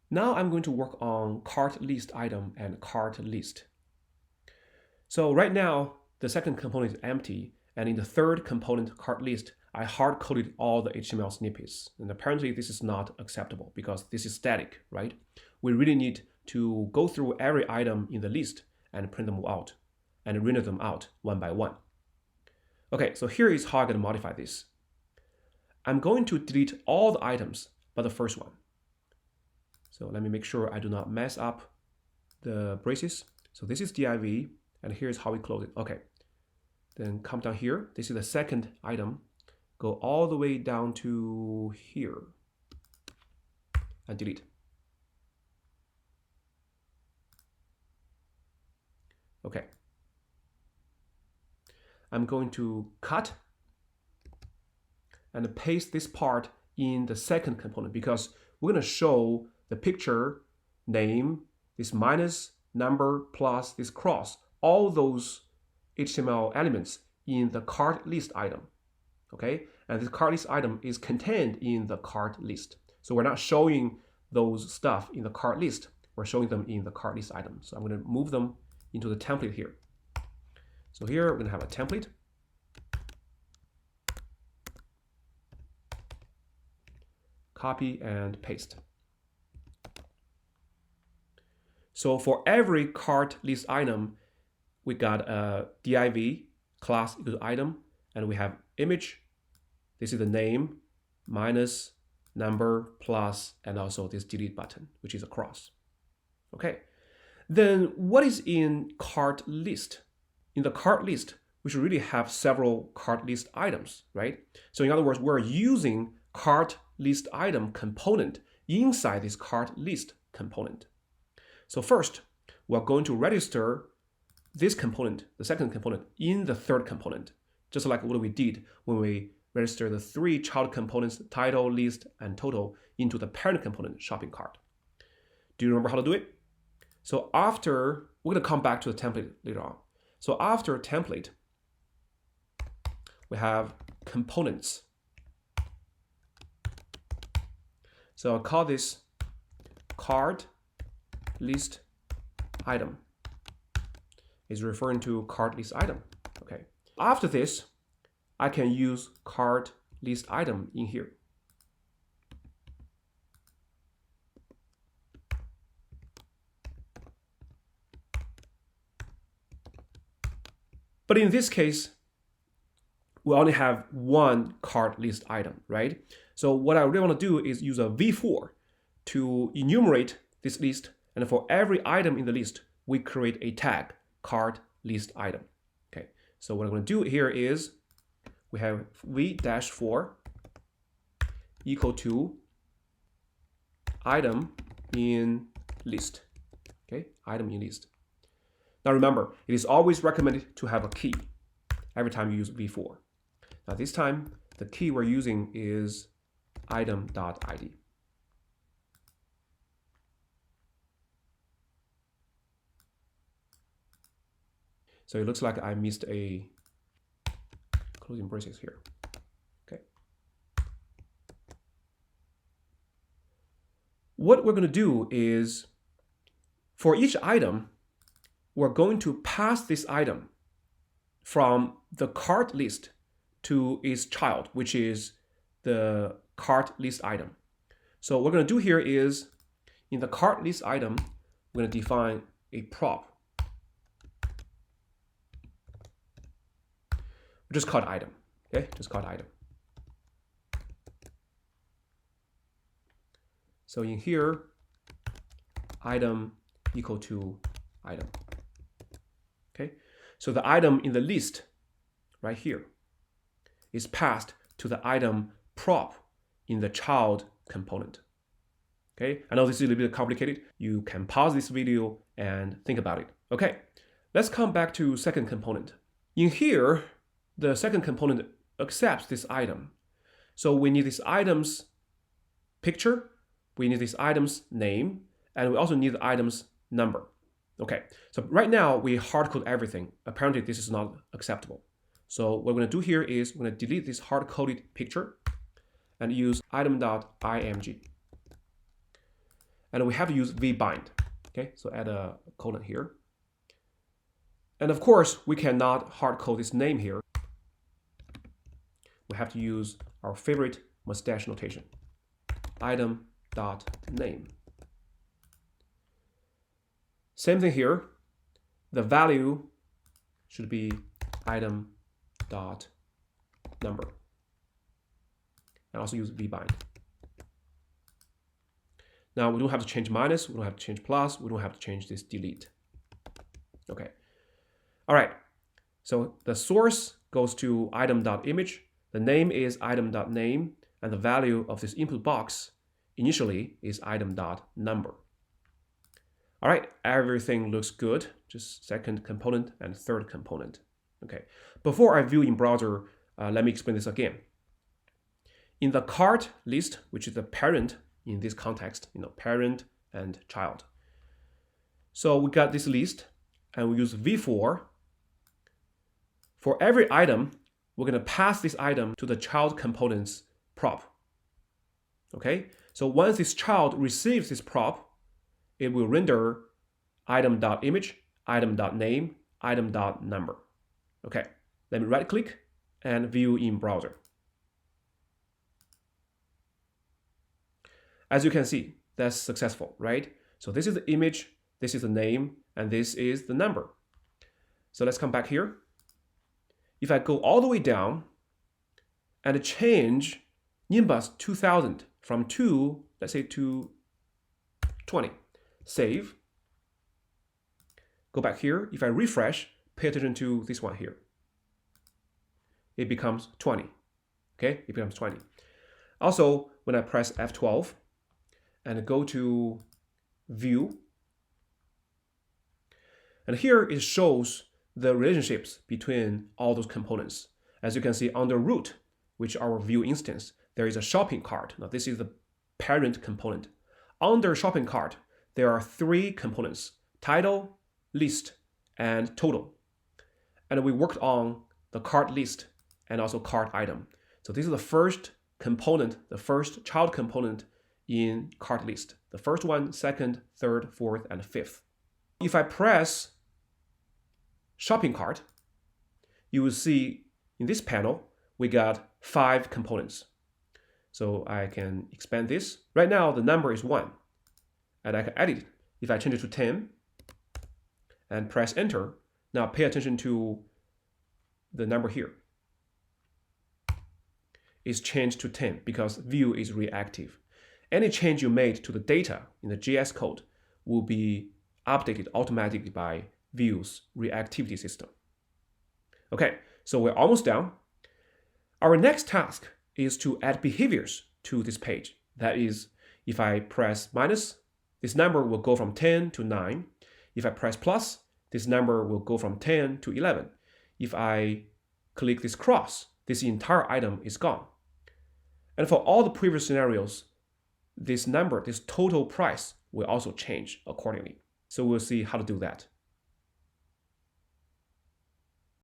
Now I'm going to work on cart list item and cart list. So right now, the second component is empty, and in the third component, cart list, I hard-coded all the HTML snippets. And apparently this is not acceptable because this is static, right? We really need to go through every item in the list and print them out and render them out one by one. Okay, so here is how I'm going to modify this. I'm going to delete all the items but the first one. So let me make sure I do not mess up the braces. So this is div, and here's how we close it. Okay, then come down here. This is the second item. Go all the way down to here and delete. Okay. I'm going to cut and paste this part in the second component because we're going to show the picture, name, this minus, number, plus this cross, all those HTML elements in the cart list item. Okay, and this cart list item is contained in the cart list. So we're not showing those stuff in the cart list, we're showing them in the cart list item. So I'm going to move them into the template here. So here we're going to have a template. Copy and paste. So for every cart list item, we got a div class equal to item, and we have image. This is the name, minus, number, plus, and also this delete button, which is a cross. Okay, then what is in cart list? In the cart list, we should really have several cart list items, right? So in other words, we're using cart list item component inside this cart list component. So first, we're going to register this component, the second component, in the third component, just like what we did when we register the three child components, title, list, and total, into the parent component, shopping cart. Do you remember how to do it? So after, we're going to come back to the template later on. So after template, we have components. So I'll call this cart list item. Is referring to cart list item. Okay. After this, I can use cart list item in here. But in this case, we only have one cart list item, right? So what I really want to do is use a v-for to enumerate this list, and for every item in the list, we create a tag, cart list item. Okay, so what I'm going to do here is we have v-for equal to item in list. Okay, item in list. Now remember, it is always recommended to have a key every time you use v-for. Now this time, the key we're using is item.id. So it looks like I missed a closing braces here. Okay. What we're going to do is, for each item, we're going to pass this item from the cart list to its child, which is the cart list item. So what we're going to do here is, in the cart list item, we're going to define a prop. Just called item, okay? Just called item. So in here, item equal to item, okay? So the item in the list right here is passed to the item prop in the child component, okay? I know this is a little bit complicated. You can pause this video and think about it. Okay, let's come back to second component. In here, the second component accepts this item. So we need this item's picture, we need this item's name, and we also need the item's number. Okay, so right now we hard-code everything. Apparently this is not acceptable. So what we're gonna do here is we're gonna delete this hard-coded picture and use item.img. and we have to use vbind. Okay, so add a colon here. And of course, we cannot hard code this name here. We have to use our favorite mustache notation, item.name. Same thing here. The value should be item.number. And also use vbind. Now we don't have to change minus, we don't have to change plus, we don't have to change this delete. Okay. All right. So the source goes to item.image, the name is item.name, and the value of this input box initially is item.number. All right, everything looks good. Just second component and third component. Okay. Before I view in browser, let me explain this again. In the cart list, which is the parent in this context, parent and child. So we got this list, and we use v4. For every item, we're going to pass this item to the child component's prop. Okay, so once this child receives this prop, it will render item.image, item.name, item.number. Okay, let me right click and view in browser. As you can see, that's successful, right? So this is the image, this is the name, and this is the number. So let's come back here. If I go all the way down and change Nimbus 2000 from 2, let's say to 20, save, go back here. If I refresh, pay attention to this one here. It becomes 20, okay? It becomes 20. Also, when I press F12 and go to view, and here it shows the relationships between all those components. As you can see under root, which our view instance, there is a shopping cart. Now this is the parent component. Under shopping cart, there are 3 components: title, list, and total. And we worked on the cart list and also cart item. So this is the first component, the first child component in cart list. The first one, second, third, fourth, and fifth. If I press shopping cart, you will see in this panel, we got 5 components. So I can expand this. Right now, the number is 1, and I can edit it. If I change it to 10 and press enter, now pay attention to the number here. It's changed to 10 because view is reactive. Any change you made to the data in the JS code will be updated automatically by view's reactivity system. Okay, so we're almost done. Our next task is to add behaviors to this page. That is, if I press minus, this number will go from 10 to 9. If I press plus, this number will go from 10 to 11. If I click this cross, this entire item is gone. And for all the previous scenarios, this number, this total price, will also change accordingly. So we'll see how to do that.